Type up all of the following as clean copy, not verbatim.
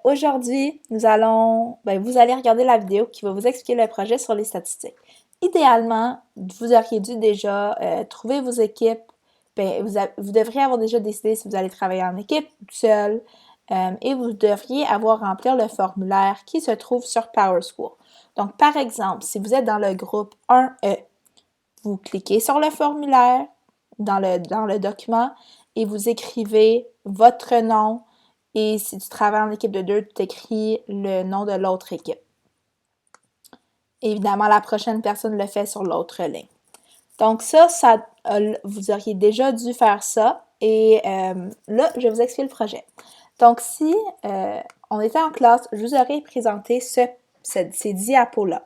aujourd'hui, vous allez regarder la vidéo qui va vous expliquer le projet sur les statistiques. Idéalement, vous auriez dû déjà trouver vos équipes. Vous devriez avoir déjà décidé si vous allez travailler en équipe ou seul. Et vous devriez avoir rempli le formulaire qui se trouve sur PowerSchool. Donc, par exemple, si vous êtes dans le groupe 1E, vous cliquez sur le formulaire dans le document et vous écrivez votre nom. Et si tu travailles en équipe de 2, tu écris le nom de l'autre équipe. Évidemment, la prochaine personne le fait sur l'autre ligne. Donc vous auriez déjà dû faire ça. Et là, je vais vous expliquer le projet. Donc, si on était en classe, je vous aurais présenté ces diapos-là.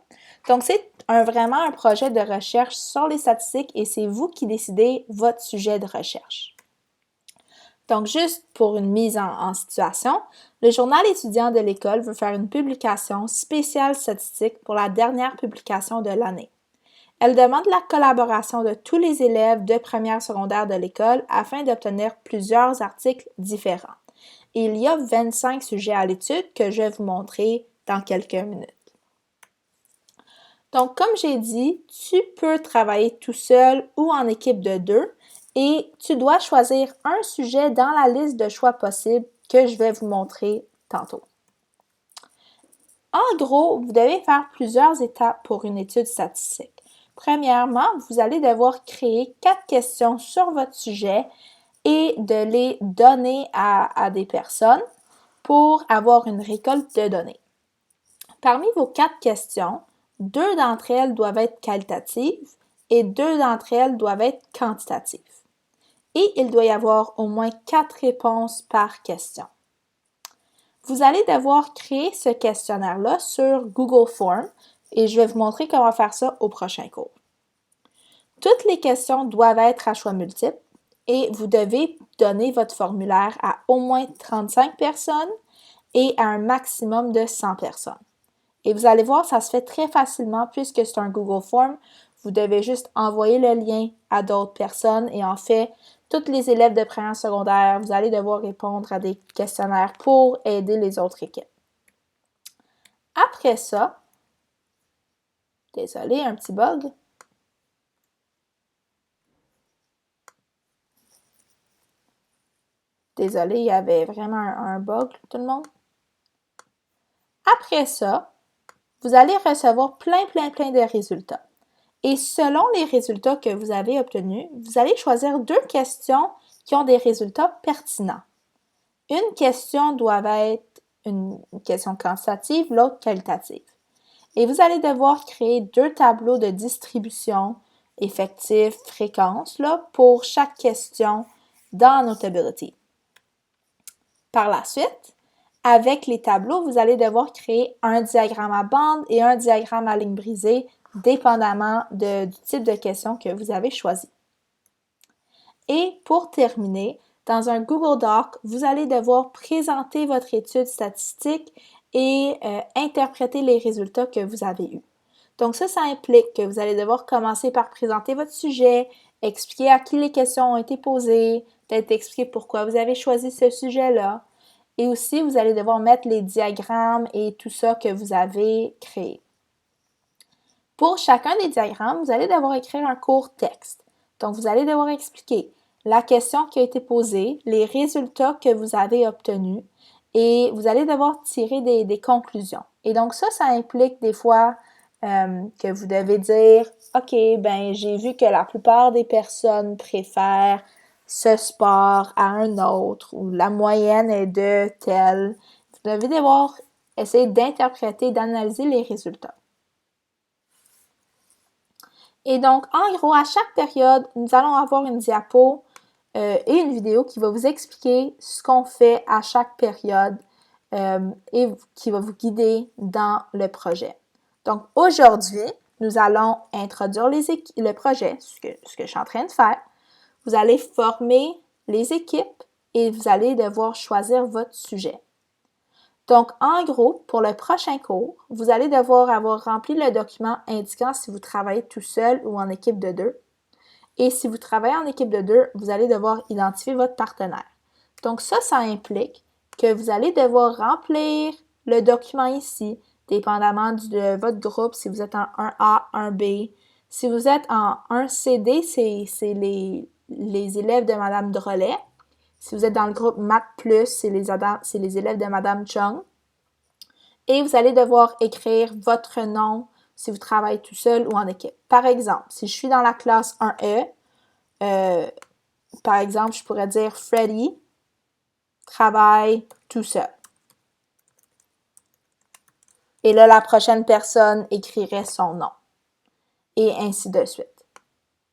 Donc, c'est vraiment un projet de recherche sur les statistiques et c'est vous qui décidez votre sujet de recherche. Donc, juste pour une mise en situation, le journal étudiant de l'école veut faire une publication spéciale statistique pour la dernière publication de l'année. Elle demande la collaboration de tous les élèves de première secondaire de l'école afin d'obtenir plusieurs articles différents. Et il y a 25 sujets à l'étude que je vais vous montrer dans quelques minutes. Donc, comme j'ai dit, tu peux travailler tout seul ou en équipe de 2 et tu dois choisir un sujet dans la liste de choix possibles que je vais vous montrer tantôt. En gros, vous devez faire plusieurs étapes pour une étude statistique. Premièrement, vous allez devoir créer 4 questions sur votre sujet et de les donner à des personnes pour avoir une récolte de données. Parmi vos 4 questions, 2 d'entre elles doivent être qualitatives et 2 d'entre elles doivent être quantitatives. Et il doit y avoir au moins 4 réponses par question. Vous allez devoir créer ce questionnaire-là sur Google Forms et je vais vous montrer comment faire ça au prochain cours. Toutes les questions doivent être à choix multiples et vous devez donner votre formulaire à au moins 35 personnes et à un maximum de 100 personnes. Et vous allez voir, ça se fait très facilement puisque c'est un Google Form. Vous devez juste envoyer le lien à d'autres personnes et en fait, tous les élèves de première secondaire, vous allez devoir répondre à des questionnaires pour aider les autres équipes. Après ça, désolé, un petit bug. Désolé, il y avait vraiment un bug, tout le monde. Après ça, vous allez recevoir plein de résultats. Et selon les résultats que vous avez obtenus, vous allez choisir 2 questions qui ont des résultats pertinents. Une question doit être une question quantitative, l'autre qualitative. Et vous allez devoir créer 2 tableaux de distribution, effectif, fréquence, pour chaque question dans Notability. Par la suite, avec les tableaux, vous allez devoir créer un diagramme à bande et un diagramme à ligne brisée, dépendamment du type de question que vous avez choisi. Et pour terminer, dans un Google Doc, vous allez devoir présenter votre étude statistique et interpréter les résultats que vous avez eus. Donc ça implique que vous allez devoir commencer par présenter votre sujet, expliquer à qui les questions ont été posées, peut-être expliquer pourquoi vous avez choisi ce sujet-là. Et aussi, vous allez devoir mettre les diagrammes et tout ça que vous avez créé. Pour chacun des diagrammes, vous allez devoir écrire un court texte. Donc, vous allez devoir expliquer la question qui a été posée, les résultats que vous avez obtenus et vous allez devoir tirer des conclusions. Et donc, ça implique des fois que vous devez dire « OK, j'ai vu que la plupart des personnes préfèrent ce sport à un autre ou la moyenne est de tel. » Vous devez devoir essayer d'interpréter, d'analyser les résultats. Et donc, en gros, à chaque période, nous allons avoir une diapo et une vidéo qui va vous expliquer ce qu'on fait à chaque période et qui va vous guider dans le projet. Donc, aujourd'hui, nous allons introduire le projet, ce que je suis en train de faire. Vous allez former les équipes et vous allez devoir choisir votre sujet. Donc, en gros, pour le prochain cours, vous allez devoir avoir rempli le document indiquant si vous travaillez tout seul ou en équipe de 2. Et si vous travaillez en équipe de 2, vous allez devoir identifier votre partenaire. Donc ça implique que vous allez devoir remplir le document ici, dépendamment de votre groupe, si vous êtes en 1A, 1B. Si vous êtes en 1CD, c'est les élèves de Madame Drolet. Si vous êtes dans le groupe Math+, c'est les élèves de Madame Chung. Et vous allez devoir écrire votre nom si vous travaillez tout seul ou en équipe. Par exemple, si je suis dans la classe 1E, par exemple, je pourrais dire Freddy travaille tout seul. Et là, la prochaine personne écrirait son nom. Et ainsi de suite.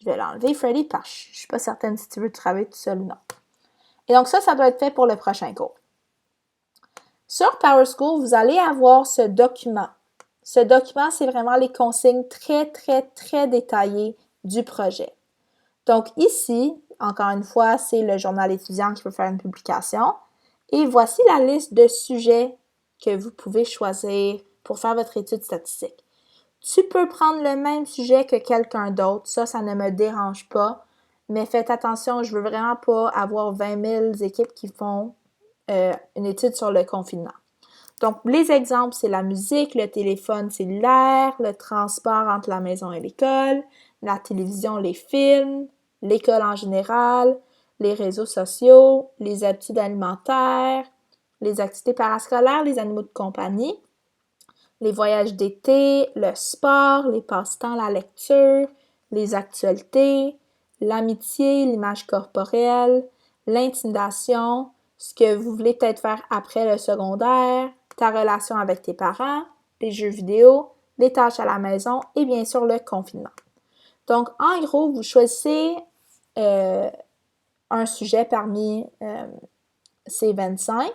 Je vais l'enlever, Freddy, parce que je ne suis pas certaine si tu veux travailler tout seul ou non. Et donc ça doit être fait pour le prochain cours. Sur PowerSchool, vous allez avoir ce document. Ce document, c'est vraiment les consignes très, très, très détaillées du projet. Donc ici, encore une fois, c'est le journal étudiant qui peut faire une publication. Et voici la liste de sujets que vous pouvez choisir pour faire votre étude statistique. Tu peux prendre le même sujet que quelqu'un d'autre, ça ne me dérange pas, mais faites attention, je veux vraiment pas avoir 20 000 équipes qui font une étude sur le confinement. Donc, les exemples, c'est la musique, le téléphone cellulaire, le transport entre la maison et l'école, la télévision, les films, l'école en général, les réseaux sociaux, les habitudes alimentaires, les activités parascolaires, les animaux de compagnie, les voyages d'été, le sport, les passe-temps, la lecture, les actualités, l'amitié, l'image corporelle, l'intimidation, ce que vous voulez peut-être faire après le secondaire, ta relation avec tes parents, les jeux vidéo, les tâches à la maison et bien sûr le confinement. Donc, en gros, vous choisissez un sujet parmi ces 25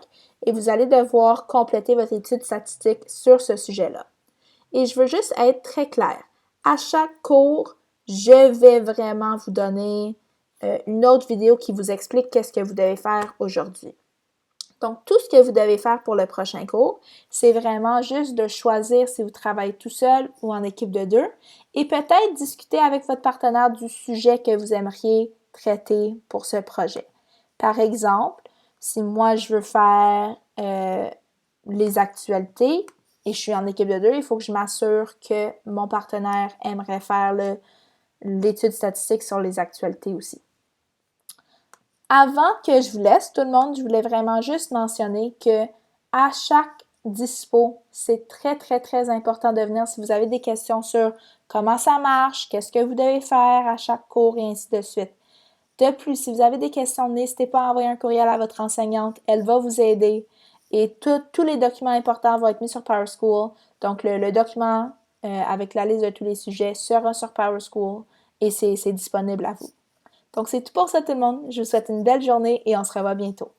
et vous allez devoir compléter votre étude statistique sur ce sujet-là. Et je veux juste être très claire. À chaque cours, je vais vraiment vous donner une autre vidéo qui vous explique qu'est-ce que vous devez faire aujourd'hui. Donc, tout ce que vous devez faire pour le prochain cours, c'est vraiment juste de choisir si vous travaillez tout seul ou en équipe de 2 et peut-être discuter avec votre partenaire du sujet que vous aimeriez traiter pour ce projet. Par exemple, si moi je veux faire les actualités et je suis en équipe de 2, il faut que je m'assure que mon partenaire aimerait faire l'étude statistique sur les actualités aussi. Avant que je vous laisse, tout le monde, je voulais vraiment juste mentionner que à chaque dispo, c'est très, très, très important de venir si vous avez des questions sur comment ça marche, qu'est-ce que vous devez faire à chaque cours et ainsi de suite. De plus, si vous avez des questions, n'hésitez pas à envoyer un courriel à votre enseignante, elle va vous aider et tous les documents importants vont être mis sur PowerSchool. Donc, le document avec la liste de tous les sujets sera sur PowerSchool et c'est disponible à vous. Donc, c'est tout pour ça tout le monde. Je vous souhaite une belle journée et on se revoit bientôt.